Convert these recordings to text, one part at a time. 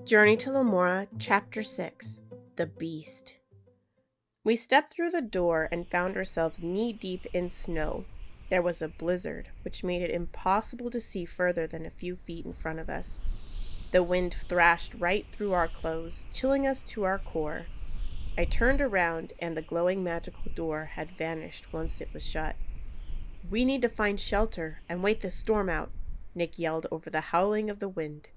Journey to Lemora, Chapter 6 The Beast. We stepped through the door and found ourselves knee-deep in snow. There was a blizzard, which made it impossible to see further than a few feet in front of us. The wind thrashed right through our clothes, chilling us to our core. I turned around, and the glowing magical door had vanished once it was shut. "We need to find shelter and wait this storm out," Nick yelled over the howling of the wind.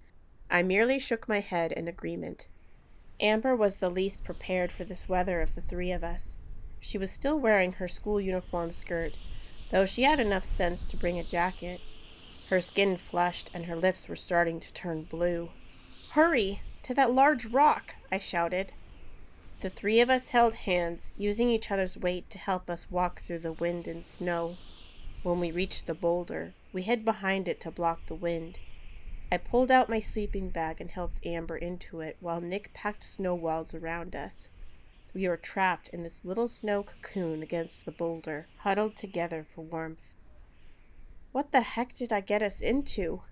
I merely shook my head in agreement. Amber was the least prepared for this weather of the three of us. She was still wearing her school uniform skirt, though she had enough sense to bring a jacket. Her skin flushed and her lips were starting to turn blue. "Hurry! To that large rock!" I shouted. The three of us held hands, using each other's weight to help us walk through the wind and snow. When we reached the boulder, we hid behind it to block the wind. I pulled out my sleeping bag and helped Amber into it while Nick packed snow walls around us. We were trapped in this little snow cocoon against the boulder, huddled together for warmth. What the heck did I get us into?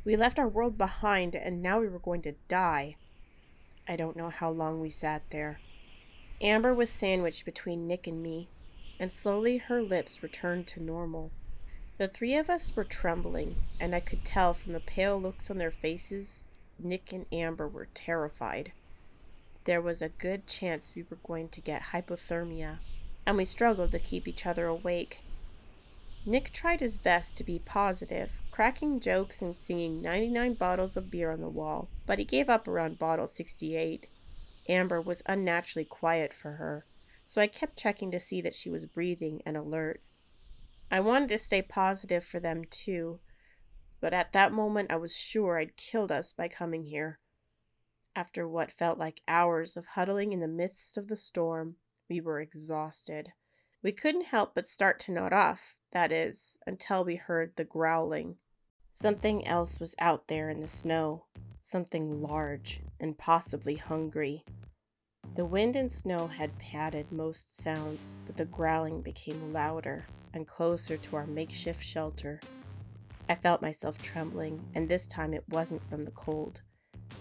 We left our world behind and now we were going to die. I don't know how long we sat there. Amber was sandwiched between Nick and me, and slowly her lips returned to normal. The three of us were trembling, and I could tell from the pale looks on their faces Nick and Amber were terrified. There was a good chance we were going to get hypothermia, and we struggled to keep each other awake. Nick tried his best to be positive, cracking jokes and singing 99 bottles of beer on the wall, but he gave up around bottle 68. Amber was unnaturally quiet for her, so I kept checking to see that she was breathing and alert. I wanted to stay positive for them too, but at that moment I was sure I'd killed us by coming here. After what felt like hours of huddling in the midst of the storm, we were exhausted. We couldn't help but start to nod off, that is, until we heard the growling. Something else was out there in the snow, something large and possibly hungry. The wind and snow had padded most sounds, but the growling became louder and closer to our makeshift shelter. I felt myself trembling, and this time it wasn't from the cold.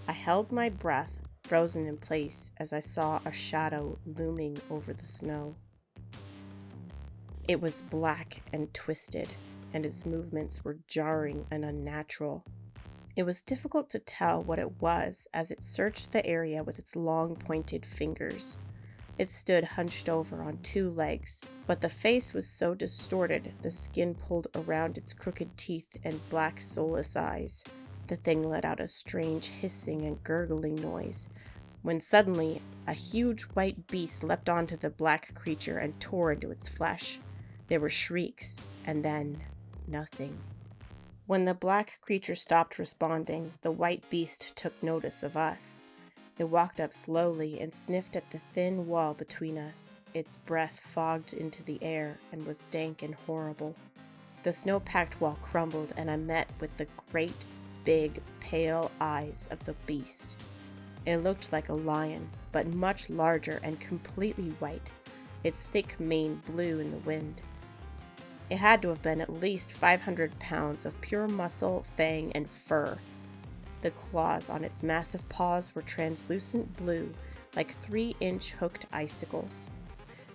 I held my breath, frozen in place, as I saw a shadow looming over the snow. It was black and twisted, and its movements were jarring and unnatural. It was difficult to tell what it was as it searched the area with its long pointed fingers. It stood hunched over on two legs, but the face was so distorted the skin pulled around its crooked teeth and black soulless eyes. The thing let out a strange hissing and gurgling noise, when suddenly a huge white beast leapt onto the black creature and tore into its flesh. There were shrieks, and then nothing. When the black creature stopped responding, the white beast took notice of us. It walked up slowly and sniffed at the thin wall between us. Its breath fogged into the air and was dank and horrible. The snow-packed wall crumbled, and I met with the great, big, pale eyes of the beast. It looked like a lion, but much larger and completely white. Its thick mane blew in the wind. It had to have been at least 500 pounds of pure muscle, fang, and fur. The claws on its massive paws were translucent blue, like 3-inch hooked icicles.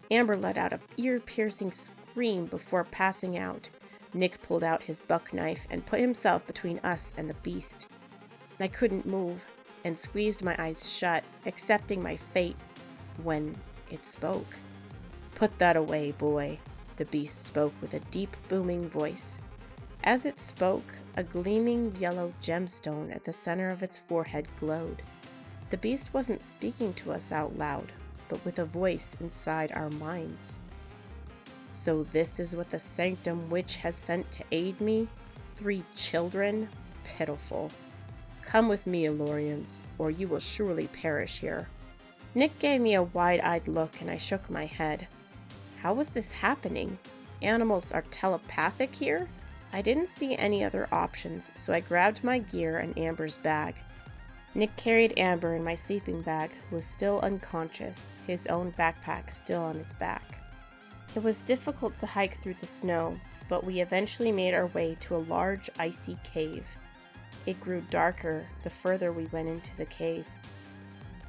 Amber let out an ear-piercing scream before passing out. Nick pulled out his buck knife and put himself between us and the beast. I couldn't move, and squeezed my eyes shut, accepting my fate, when it spoke. "Put that away, boy," the beast spoke with a deep, booming voice. As it spoke, a gleaming yellow gemstone at the center of its forehead glowed. The beast wasn't speaking to us out loud, but with a voice inside our minds. "So this is what the Sanctum Witch has sent to aid me? 3 children? Pitiful. Come with me, Elorians, or you will surely perish here." Nick gave me a wide-eyed look, and I shook my head. How was this happening? Animals are telepathic here? I didn't see any other options, so I grabbed my gear and Amber's bag. Nick carried Amber in my sleeping bag, who was still unconscious, his own backpack still on his back. It was difficult to hike through the snow, but we eventually made our way to a large icy cave. It grew darker the further we went into the cave.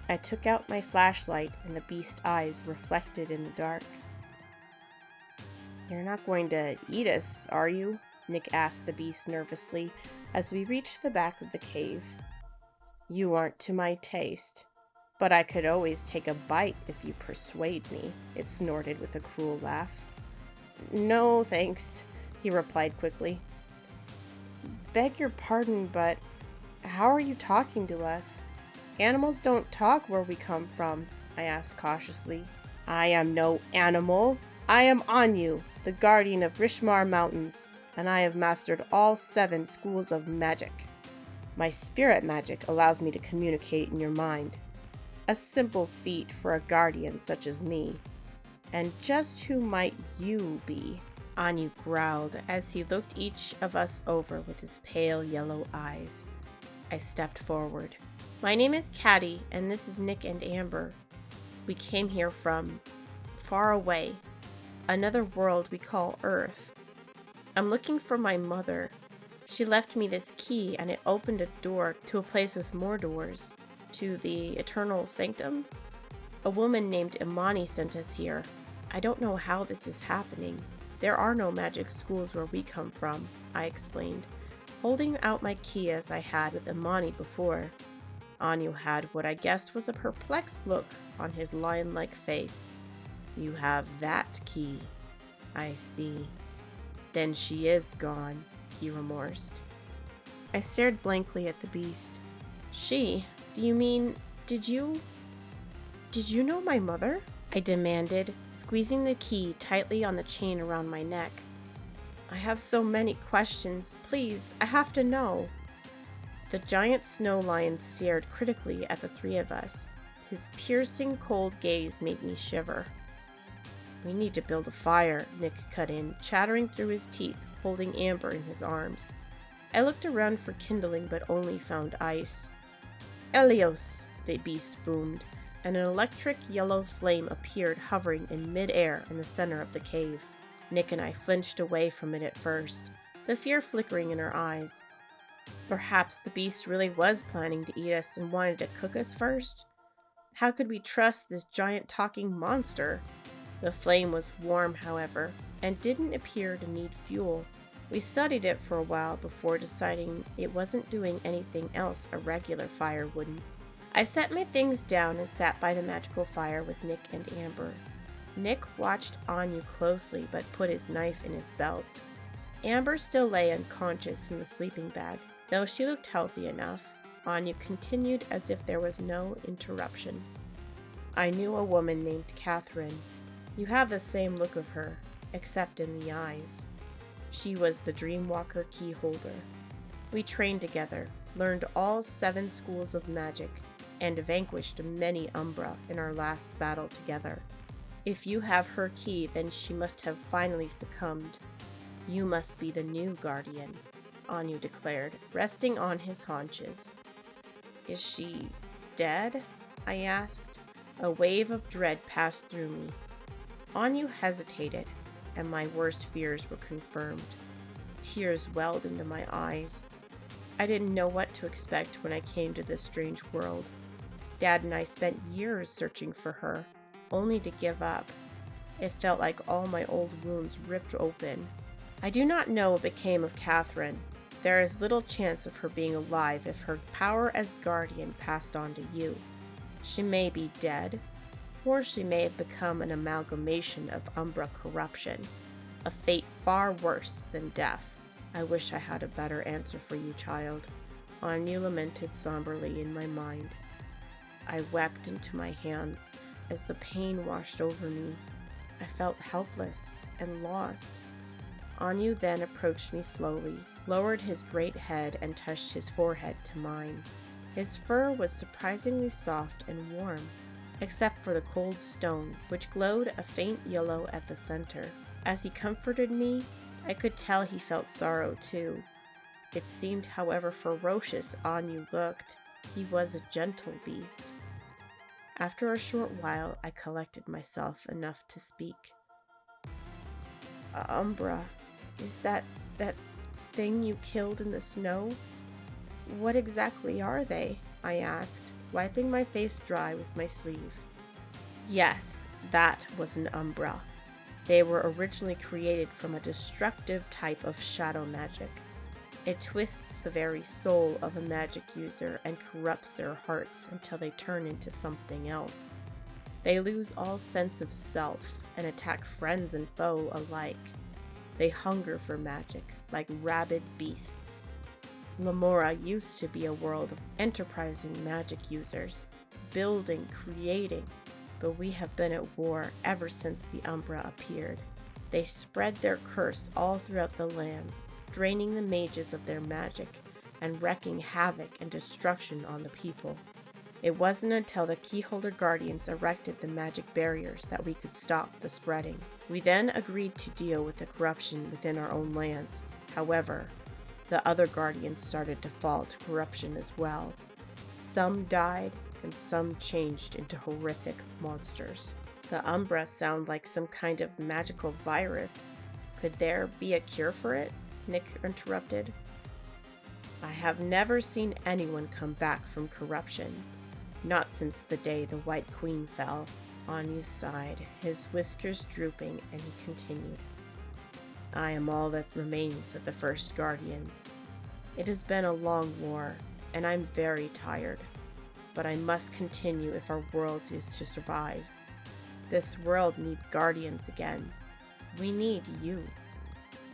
I took out my flashlight and the beast's eyes reflected in the dark. "You're not going to eat us, are you?" Nick asked the beast nervously as we reached the back of the cave. "You aren't to my taste, but I could always take a bite if you persuade me," it snorted with a cruel laugh. "No, thanks," he replied quickly. "Beg your pardon, but how are you talking to us? Animals don't talk where we come from," I asked cautiously. "I am no animal. I am Anu, the guardian of Rishmar Mountains, and I have mastered all 7 schools of magic. My spirit magic allows me to communicate in your mind. A simple feat for a guardian such as me. And just who might you be?" Anu growled as he looked each of us over with his pale yellow eyes. I stepped forward. "My name is Catty, and this is Nick and Amber. We came here from far away, another world we call Earth. I'm looking for my mother. She left me this key, and it opened a door to a place with more doors, to the Eternal Sanctum. A woman named Imani sent us here. I don't know how this is happening. There are no magic schools where we come from," I explained, holding out my key as I had with Imani before. Anu had what I guessed was a perplexed look on his lion-like face. "You have that key. I see. Then she is gone," he remorsed. I stared blankly at the beast. "She? Do you mean, did you know my mother?" I demanded, squeezing the key tightly on the chain around my neck. "I have so many questions. Please, I have to know." The giant snow lion stared critically at the 3 of us. His piercing, cold gaze made me shiver. "We need to build a fire," Nick cut in, chattering through his teeth, holding Amber in his arms. I looked around for kindling, but only found ice. "Elios!" the beast boomed, and an electric yellow flame appeared hovering in mid-air in the center of the cave. Nick and I flinched away from it at first, the fear flickering in our eyes. Perhaps the beast really was planning to eat us and wanted to cook us first? How could we trust this giant talking monster? The flame was warm, however, and didn't appear to need fuel. We studied it for a while before deciding it wasn't doing anything else a regular fire wouldn't. I set my things down and sat by the magical fire with Nick and Amber. Nick watched Anu closely but put his knife in his belt. Amber still lay unconscious in the sleeping bag. Though she looked healthy enough, Anu continued as if there was no interruption. "I knew a woman named Catherine. You have the same look of her, except in the eyes. She was the Dreamwalker Keyholder. We trained together, learned all 7 schools of magic, and vanquished many Umbra in our last battle together. If you have her key, then she must have finally succumbed. You must be the new guardian," Anu declared, resting on his haunches. "Is she dead?" I asked. A wave of dread passed through me. Anu hesitated, and my worst fears were confirmed. Tears welled into my eyes. I didn't know what to expect when I came to this strange world. Dad and I spent years searching for her, only to give up. It felt like all my old wounds ripped open. I do not know what became of Catherine. There is little chance of her being alive if her power as guardian passed on to you. She may be dead, or she may have become an amalgamation of Umbra corruption, a fate far worse than death. I wish I had a better answer for you, child," Anu lamented somberly in my mind. I wept into my hands as the pain washed over me. I felt helpless and lost. Anu then approached me slowly, lowered his great head, and touched his forehead to mine. His fur was surprisingly soft and warm, except for the cold stone, which glowed a faint yellow at the center. As he comforted me, I could tell he felt sorrow too. It seemed, however ferocious Anu looked, he was a gentle beast. After a short while, I collected myself enough to speak. "Umbra, is that thing you killed in the snow?" What exactly are they? I asked, wiping my face dry with my sleeve. Yes, that was an umbra. They were originally created from a destructive type of shadow magic. It twists the very soul of a magic user and corrupts their hearts until they turn into something else. They lose all sense of self and attack friends and foe alike. They hunger for magic, like rabid beasts. Lemora used to be a world of enterprising magic users, building, creating, but we have been at war ever since the Umbra appeared. They spread their curse all throughout the lands, draining the mages of their magic and wreaking havoc and destruction on the people. It wasn't until the Keyholder Guardians erected the magic barriers that we could stop the spreading. We then agreed to deal with the corruption within our own lands. However, the other Guardians started to fall to corruption as well. Some died, and some changed into horrific monsters. The Umbra sound like some kind of magical virus. Could there be a cure for it? Nick interrupted. I have never seen anyone come back from corruption. Not since the day the White Queen fell. Anu sighed, his whiskers drooping, and he continued. I am all that remains of the first Guardians. It has been a long war, and I'm very tired. But I must continue if our world is to survive. This world needs Guardians again. We need you.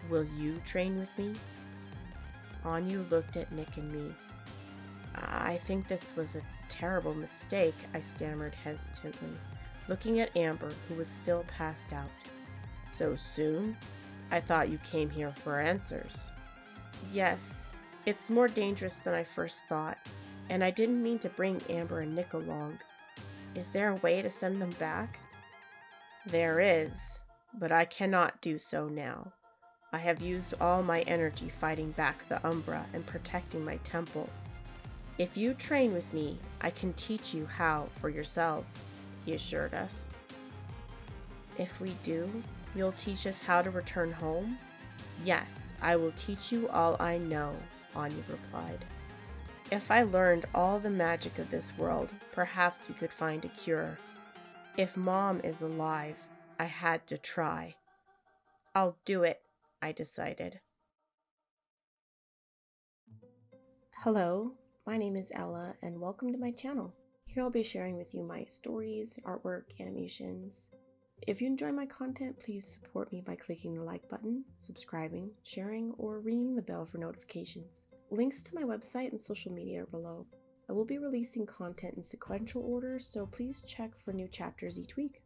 Will you train with me? Anu looked at Nick and me. I think this was a terrible mistake, I stammered hesitantly, looking at Amber, who was still passed out. So soon? I thought you came here for answers. Yes, it's more dangerous than I first thought, and I didn't mean to bring Amber and Nick along. Is there a way to send them back? There is, but I cannot do so now. I have used all my energy fighting back the Umbra and protecting my temple. If you train with me, I can teach you how for yourselves, he assured us. If we do, you'll teach us how to return home? Yes, I will teach you all I know, Anya replied. If I learned all the magic of this world, perhaps we could find a cure. If Mom is alive, I had to try. I'll do it, I decided. Hello, my name is Ella, and welcome to my channel. Here I'll be sharing with you my stories, artwork, animations. If you enjoy my content, please support me by clicking the like button, subscribing, sharing, or ringing the bell for notifications. Links to my website and social media are below. I will be releasing content in sequential order, so please check for new chapters each week.